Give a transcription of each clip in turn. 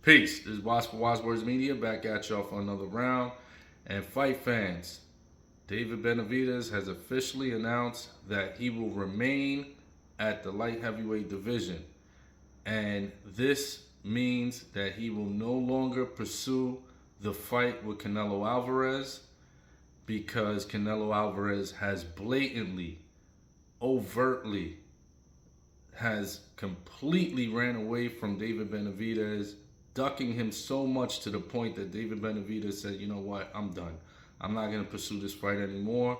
Peace. This is Watch for Wise Words Media back at y'all for another round. And fight fans, David Benavidez has officially announced that he will remain at the light heavyweight division. And this means that he will no longer pursue the fight with Canelo Alvarez because Canelo Alvarez has blatantly, overtly, has completely ran away from David Benavidez, ducking him so much to the point that David Benavidez said, you know what, I'm done. I'm not going to pursue this fight anymore.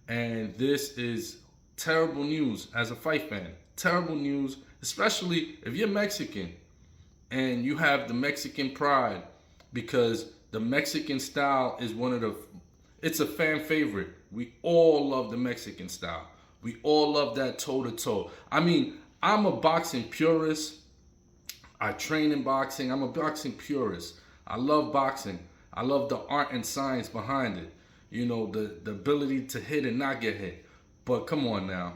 And this is terrible news as a fight fan. Terrible news, especially if you're Mexican and you have the Mexican pride, because the Mexican style is it's a fan favorite. We all love the Mexican style. We all love that toe-to-toe. I mean, I'm a boxing purist. I train in boxing. I'm a boxing purist. I love boxing. I love the art and science behind it. You know, the ability to hit and not get hit. But come on now.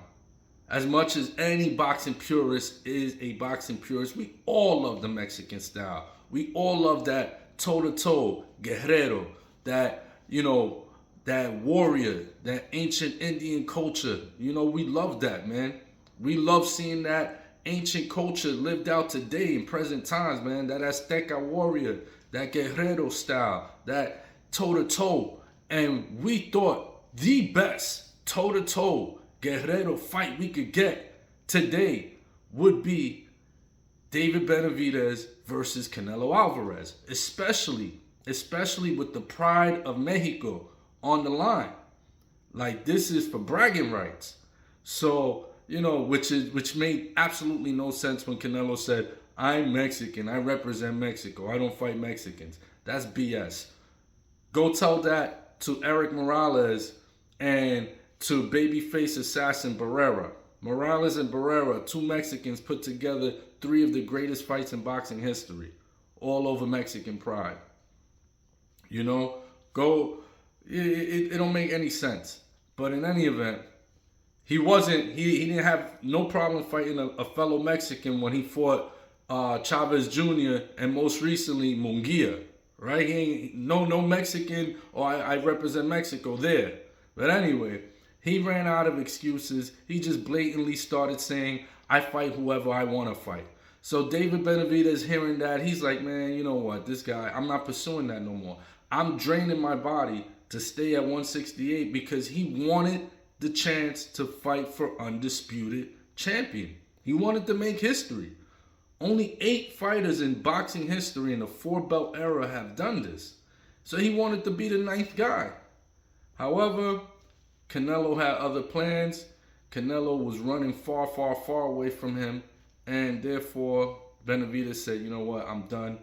As much as any boxing purist is a boxing purist, we all love the Mexican style. We all love that toe-to-toe, guerrero, that, you know, that warrior, that ancient Indian culture. You know, we love that, man. We love seeing that ancient culture lived out today in present times, man. That Azteca warrior, that guerrero style, that toe-to-toe. And we thought the best toe-to-toe guerrero fight we could get today would be David Benavidez versus Canelo Alvarez, especially with the pride of Mexico on the line. Like, this is for bragging rights. So, you know, which made absolutely no sense when Canelo said, I'm Mexican, I represent Mexico, I don't fight Mexicans. That's BS. Go tell that to Eric Morales and to babyface assassin Barrera. Morales and Barrera, two Mexicans, put together three of the greatest fights in boxing history, all over Mexican pride. You know, it don't make any sense. But in any event, he didn't have no problem fighting a fellow Mexican when he fought Chavez Jr. and most recently Munguia, right? He ain't no Mexican, or I represent Mexico there. But anyway, he ran out of excuses. He just blatantly started saying, I fight whoever I want to fight. So David Benavidez hearing that, he's like, man, you know what, this guy, I'm not pursuing that no more. I'm draining my body to stay at 168 because he wanted the chance to fight for undisputed champion. He wanted to make history. Only 8 fighters in boxing history in the 4-belt era have done this. So he wanted to be the 9th guy. However, Canelo had other plans. Canelo was running far, far, far away from him. And therefore, Benavidez said, you know what, I'm done.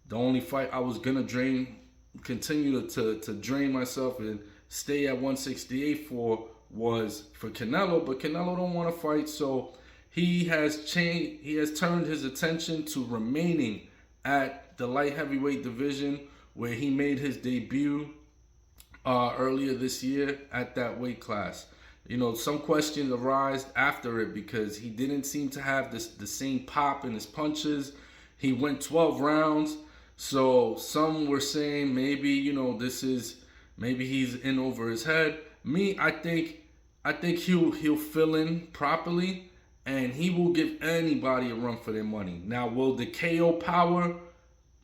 The only fight I was going to continue to drain myself and stay at 168 for was for Canelo, but Canelo don't want to fight, so he has turned his attention to remaining at the light heavyweight division, where he made his debut earlier this year at that weight class. You know, some questions arise after it because he didn't seem to have the same pop in his punches. He went 12 rounds, so some were saying maybe, you know, maybe he's in over his head. Me, I think he'll fill in properly, and he will give anybody a run for their money. Now, will the KO power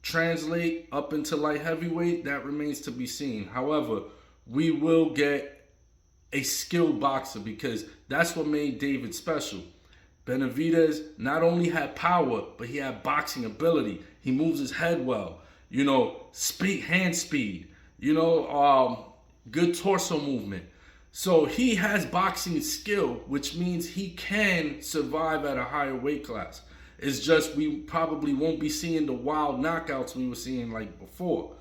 translate up into light heavyweight? That remains to be seen. However, we will get a skilled boxer because that's what made David special. Benavidez not only had power, but he had boxing ability. He moves his head well. You know, hand speed. You know, good torso movement. So he has boxing skill, which means he can survive at a higher weight class. It's just we probably won't be seeing the wild knockouts we were seeing like before.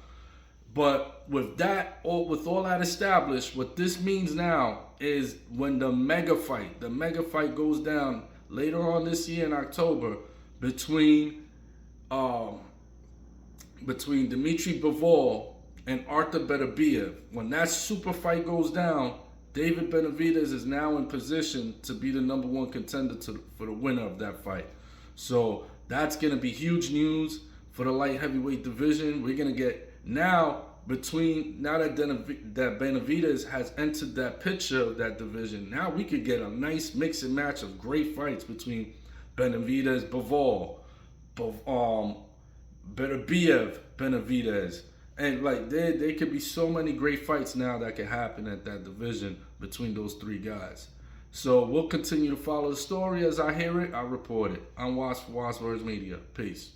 But with all that established, what this means now is when the mega fight goes down later on this year in October between Dmitry Bivol and Arthur Beterbiev, when that super fight goes down, David Benavidez is now in position to be the number 1 contender for the winner of that fight. So that's going to be huge news for the light heavyweight division. We're gonna get now that Benavidez has entered that picture of that division. Now we could get a nice mix and match of great fights between Benavidez, Benavidez. And like there could be so many great fights now that could happen at that division between those three guys. So we'll continue to follow the story as I hear it. I report it. I'm Watts for Watts Media. Peace.